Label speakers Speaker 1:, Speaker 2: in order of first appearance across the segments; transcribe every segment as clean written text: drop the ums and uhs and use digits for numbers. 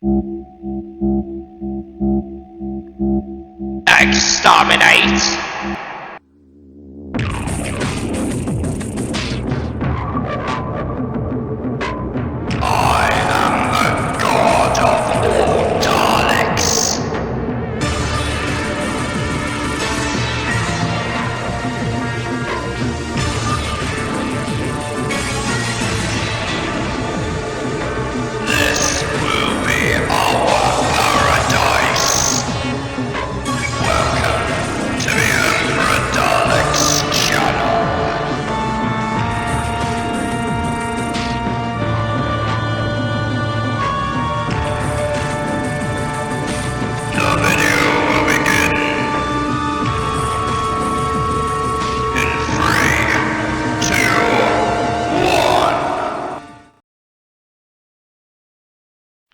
Speaker 1: Exterminate! I am the god of all Daleks. This will be our paradise. Welcome to the Emperor Daleks channel. The video will begin in 3, 2,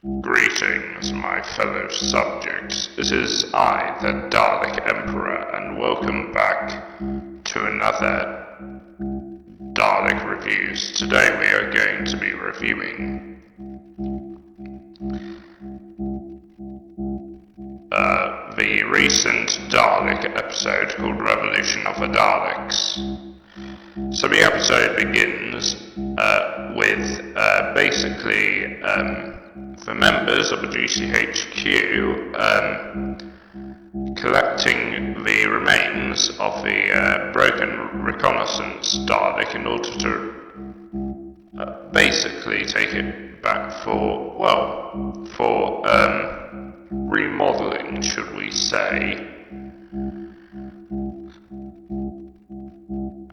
Speaker 1: 1. Greetings, my fellow subjects. This is I, the Dalek Emperor, and welcome back to another Dalek Reviews. Today we are going to be reviewing the recent Dalek episode called Revolution of the Daleks. So the episode begins with basically the members of the GCHQ collecting the remains of the broken reconnaissance Dalek in order to basically take it back for remodeling, should we say.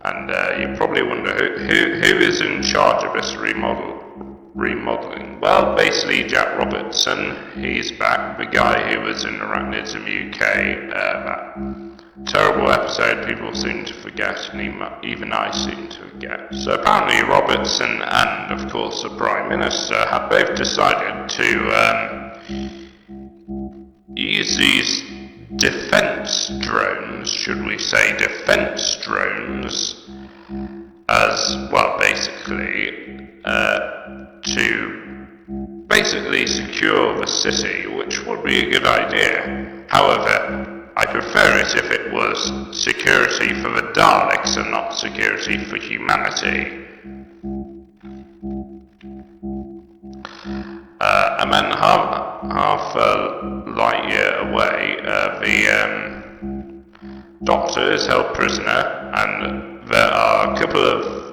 Speaker 1: And you probably wonder who is in charge of this remodeling. Well, basically Jack Robertson. He's back, the guy who was in Arachnids in the UK. That terrible episode people seem to forget, and even I seem to forget. So apparently Robertson and, of course, the Prime Minister have both decided to use these defense drones, should we say, defense drones, as, well, basically, to basically secure the city, which would be a good idea. However, I prefer it if it was security for the Daleks and not security for humanity. And then half a light year away, the Doctor is held prisoner, and there are a couple of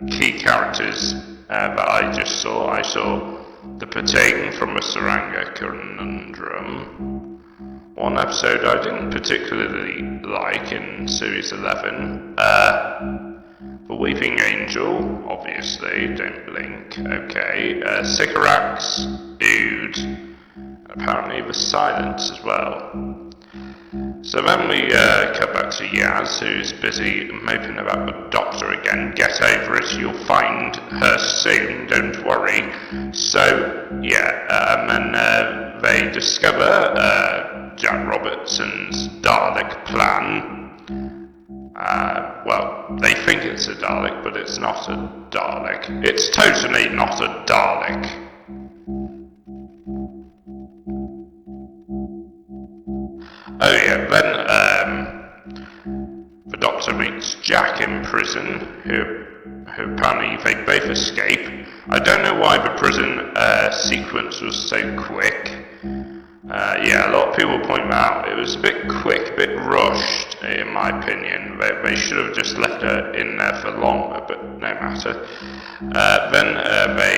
Speaker 1: key characters that I just saw. I saw the Patang from the Saranga Conundrum. One episode I didn't particularly like in Series 11. The Weeping Angel, obviously, don't blink, okay. Sycorax, Ood, apparently the Silence as well. So then we cut back to Yaz, who's busy moping about the Doctor again. Get over it, you'll find her soon, don't worry. So, yeah, and then they discover Jack Robertson's Dalek plan. Well, they think it's a Dalek, but it's not a Dalek. It's totally not a Dalek. Oh yeah, then the Doctor meets Jack in prison, who apparently they both escape. I don't know why the prison sequence was so quick. Yeah, a lot of people point out it was a bit quick, a bit rushed, in my opinion. They should have just left her in there for longer, but no matter. Then they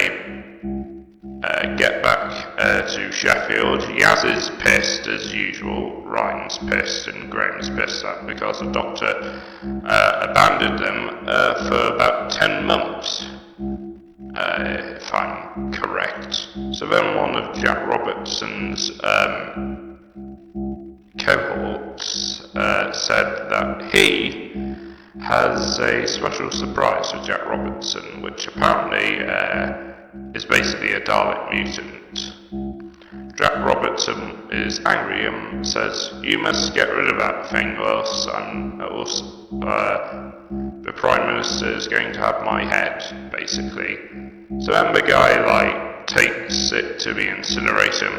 Speaker 1: get back to Sheffield. Yaz is pissed as usual. Ryan's pissed and Graham's pissed because the Doctor abandoned them for about 10 months. If I'm correct. So then one of Jack Robertson's cohorts said that he has a special surprise for Jack Robertson, which apparently is basically a Dalek mutant. Jack Robertson is angry and says, "You must get rid of that thing, or else the Prime Minister is going to have my head," basically. So then the guy, takes it to the incinerator.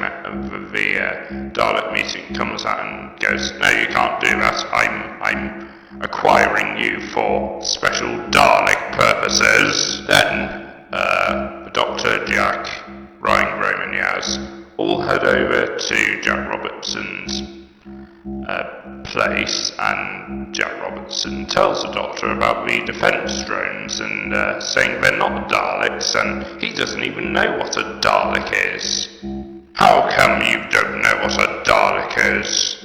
Speaker 1: The Dalek mutant comes out and goes, "No, you can't do that. I'm acquiring you for special Dalek purposes." Then, the Doctor, Jack, Ryan, Graham and Yaz all head over to Jack Robertson's place, and Jack Robertson tells the Doctor about the defense drones and saying they're not Daleks, and he doesn't even know what a Dalek is. "How come you don't know what a Dalek is?"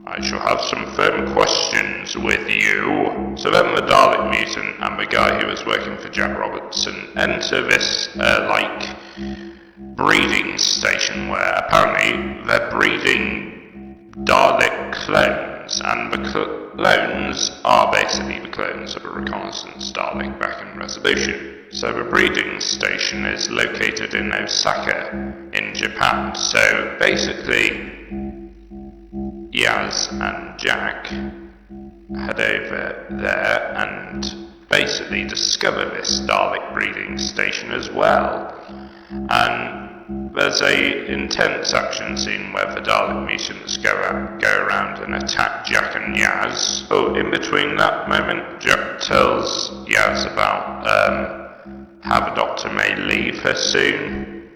Speaker 1: "I shall have some firm questions with you." So then the Dalek mutant and the guy who was working for Jack Robertson enter this, breeding station where apparently they're breeding Dalek clones, and the clones are basically the clones of a reconnaissance Dalek back in Resolution. So the breeding station is located in Osaka in Japan. So basically, Yaz and Jack head over there and basically discover this Dalek breeding station as well. And there's a intense action scene where the Dalek mutants go around and attack Jack and Yaz. Oh, in between that moment, Jack tells Yaz about how the Doctor may leave her soon,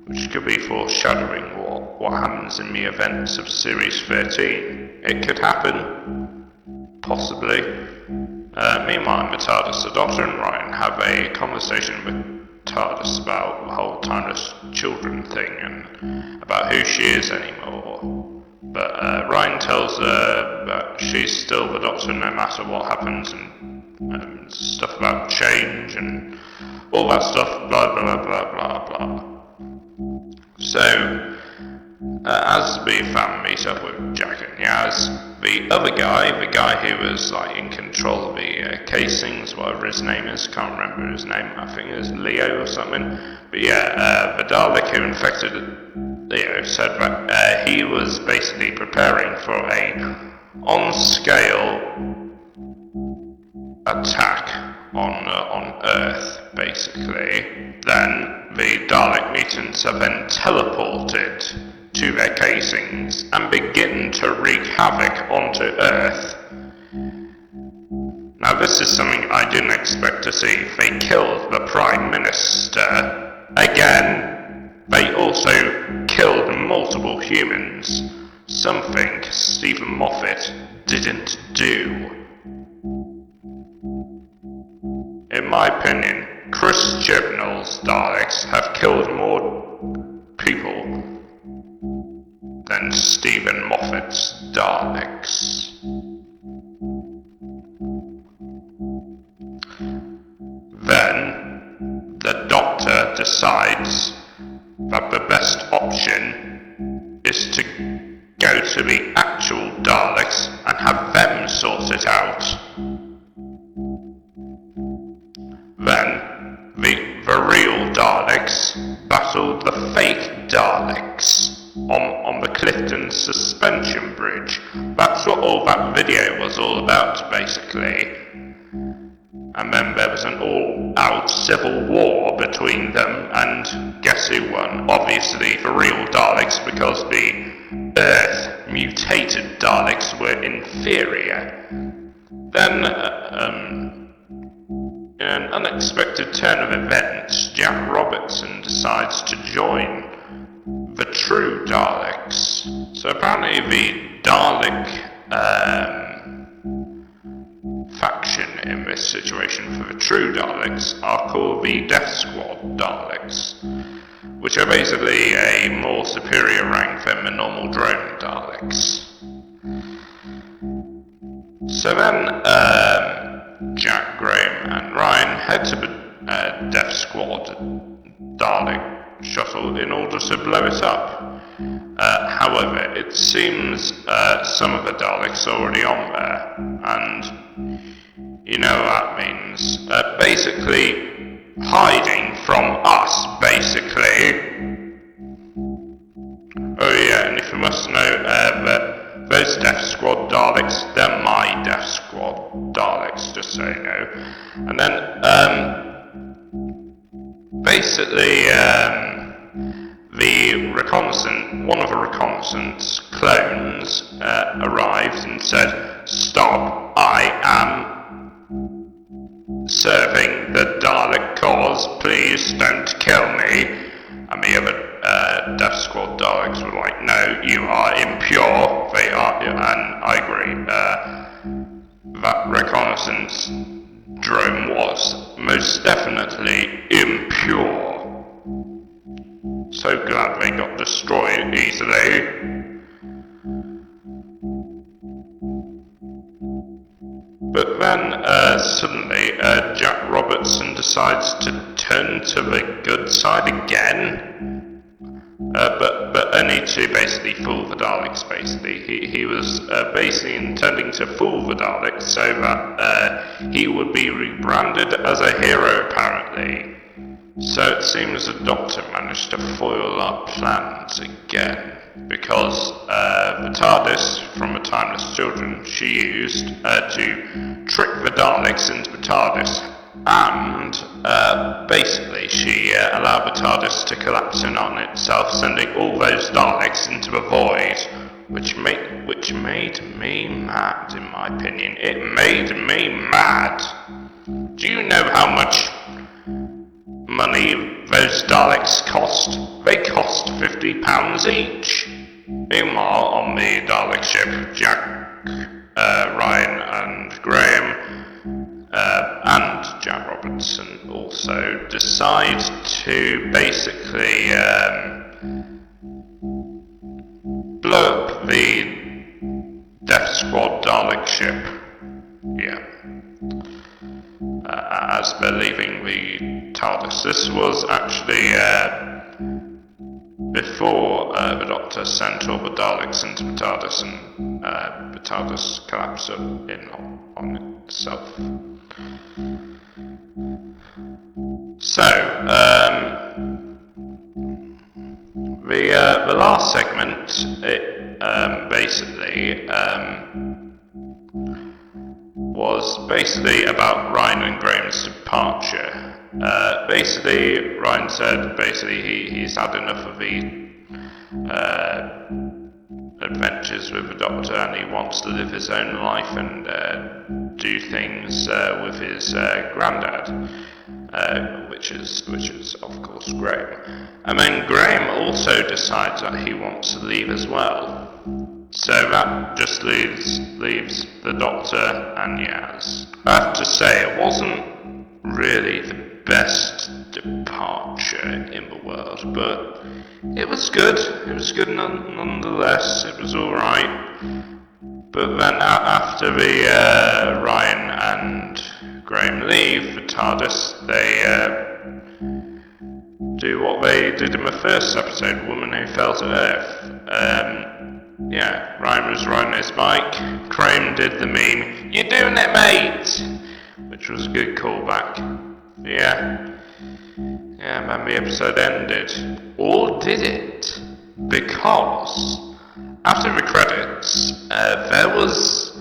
Speaker 1: which could be foreshadowing what happens in the events of Series 13. It could happen, possibly. Meanwhile, in the TARDIS, the Doctor and Ryan have a conversation with TARDIS about the whole timeless children thing and about who she is anymore. But Ryan tells her that she's still the Doctor no matter what happens, and stuff about change and all that stuff, blah blah blah blah blah. So, as the fam meet up with Jack and Yaz, the other guy, the guy who was in control of the casings, whatever his name is, can't remember his name, I think it's Leo or something. But yeah, the Dalek who infected Leo said that he was basically preparing for a on-scale attack on Earth, basically. Then the Dalek mutants are then teleported to their casings and begin to wreak havoc onto Earth. Now this is something I didn't expect to see. They killed the Prime Minister. Again, they also killed multiple humans. Something Stephen Moffat didn't do. In my opinion, Chris Chibnall's Daleks have killed more people than Stephen Moffat's Daleks. Then, the Doctor decides that the best option is to go to the actual Daleks and have them sort it out. Then, the real Daleks battled the fake Daleks on the Clifton suspension bridge. That's what all that video was all about, basically. And then there was an all-out civil war between them, and guess who won? Obviously the real Daleks, because the Earth mutated Daleks were inferior. Then, in an unexpected turn of events, Jack Robertson decides to join the true Daleks. So apparently the Dalek faction in this situation for the true Daleks are called the Death Squad Daleks, which are basically a more superior rank than the normal drone Daleks. So then Jack, Graham and Ryan head to the Death Squad Dalek shuttle in order to blow it up. However, it seems some of the Daleks are already on there, and you know what that means. Basically, hiding from us, basically. Oh yeah, and if you must know, that those Death Squad Daleks, they're my Death Squad Daleks, just so you know. And then, basically, one of the reconnaissance clones arrived and said, "Stop, I am serving the Dalek cause, please don't kill me." And the other Death Squad Daleks were like, "No, you are impure." They are, and I agree. That reconnaissance drone was most definitely impure. So glad they got destroyed easily. But then, suddenly, Jack Robertson decides to turn to the good side again. But only to basically fool the Daleks, basically. He was basically intending to fool the Daleks so that he would be rebranded as a hero, apparently. So it seems the Doctor managed to foil our plans again, because the TARDIS from the Timeless Children she used to trick the Daleks into the TARDIS, and basically she allowed the TARDIS to collapse in on itself, sending all those Daleks into the void, which made me mad, in my opinion. It made me mad. Do you know how much money those Daleks cost? They cost £50 each. Meanwhile, on the Dalek ship, Jack, Ryan and Graham, and Jack Robertson also decide to basically blow up the Death Squad Dalek ship. Yeah. As they're leaving the TARDIS. This was actually before the Doctor sent all the Daleks into the TARDIS, and the TARDIS collapsed in on itself. So, the last segment, it basically was basically about Ryan and Graham's departure. Basically, Ryan said he's had enough of the adventures with the Doctor, and he wants to live his own life and do things with his granddad, which is of course Graham. And then Graham also decides that he wants to leave as well. So that just leaves the Doctor and Yaz. I have to say, it wasn't really the best departure in the world, but it was good. It was good nonetheless. It was alright. But then after the Ryan and Graham leave the TARDIS, they do what they did in the first episode, Woman Who Fell to Earth. Yeah, Ryan was riding his bike, Graham did the meme, "You doing it, mate?" which was a good callback. Yeah, and then the episode ended. Or did it? Because after the credits, there was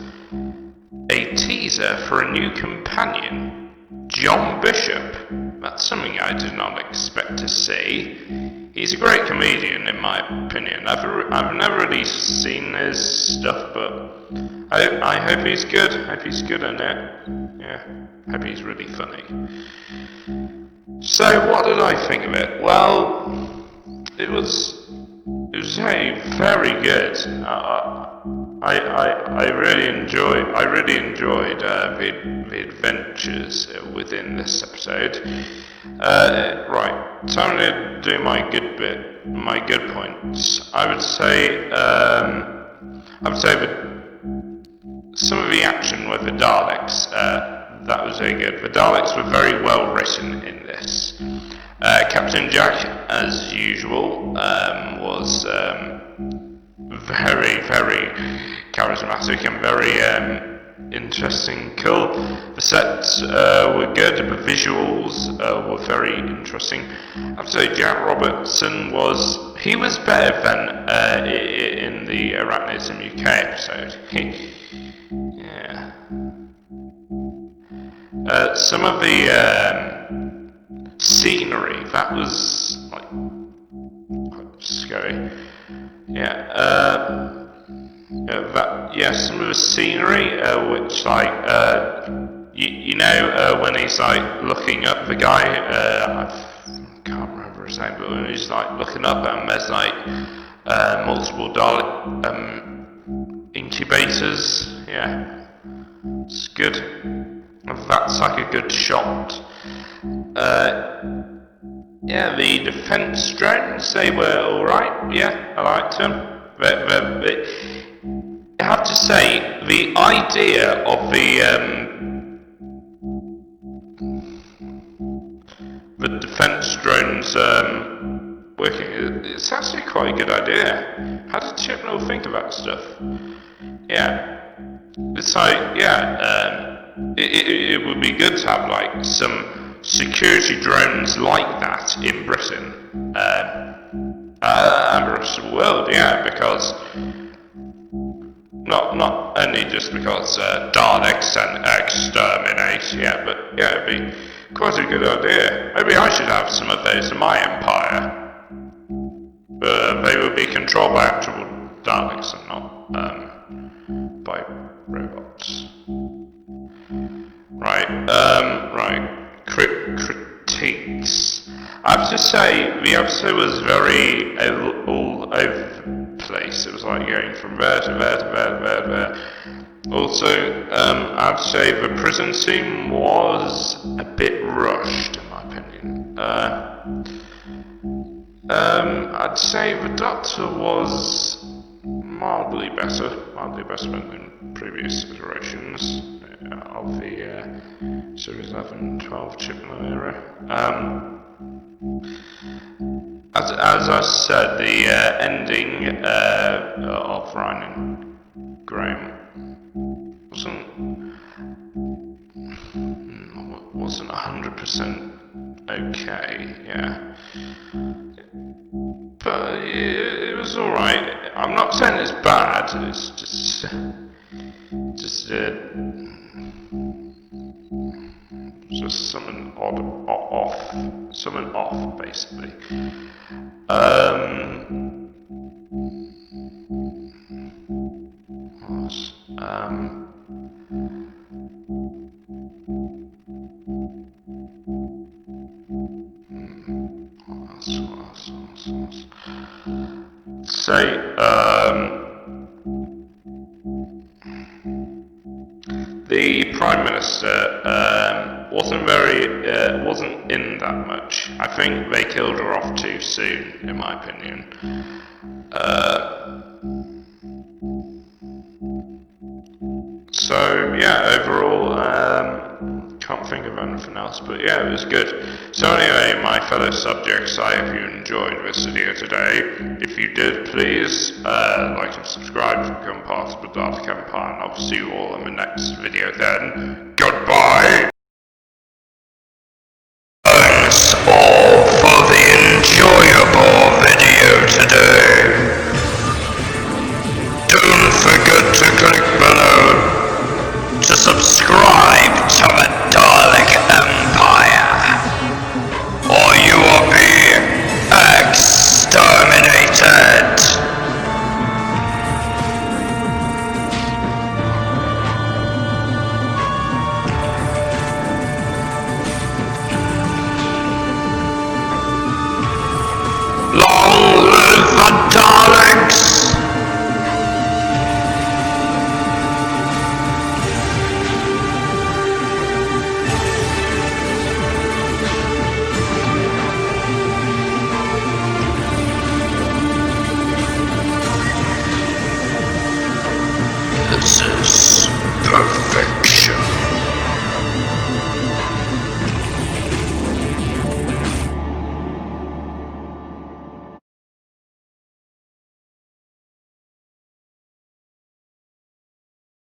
Speaker 1: a teaser for a new companion, John Bishop. That's something I did not expect to see. He's a great comedian, in my opinion. I've never really seen his stuff, but I hope he's good. I hope he's good in it. Yeah, I hope he's really funny. So, what did I think of it? Well, it was very good. I really enjoyed the adventures within this episode. Right, so I'm going to do my good points. I would say that some of the action with the Daleks, that was very good. The Daleks were very well written in this. Captain Jack, as usual, was very, very charismatic and very interesting, cool. The sets were good, the visuals were very interesting. I have to say Jack Robertson was better than in the Arachnism UK episode. Yeah. Some of the scenery that was like quite scary. Yeah, some of the scenery, which like, when he's like looking up the guy, I can't remember his name, but when he's like looking up and there's like multiple Dalek incubators, yeah, it's good. That's like a good shot. Yeah, the defense drones, they were alright, yeah, I liked them. I have to say, the idea of the defense drones working, it's actually quite a good idea. How did Chibnall think of that stuff? Yeah, it's like, it would be good to have like some security drones like that in Britain and the rest of the world, yeah, because not only just because Daleks and exterminate, yeah, but yeah, it'd be quite a good idea. Maybe I should have some of those in my empire. They would be controlled by actual Daleks and not by robots. Right, critiques. I have to say, the episode was very all over the place. It was like going from there to there to there to there to there. Also, I have to say, the prison scene was a bit rushed, in my opinion. I'd say the Doctor was mildly better than previous iterations of the Series 11, 12 Chibnall era. As I said, the ending of Ryan and Graham wasn't 100% okay, yeah. But it was alright. I'm not saying it's bad, it's just something off, basically. The Prime Minister wasn't in that much. I think they killed her off too soon, in my opinion. So yeah, overall, can't think of anything else, but yeah, it was good. So anyway, my fellow subjects, I hope you enjoyed this video today. If you did, please like and subscribe to become part of the Dalek Empire, and I'll see you all in the next video then. Goodbye! Thanks all!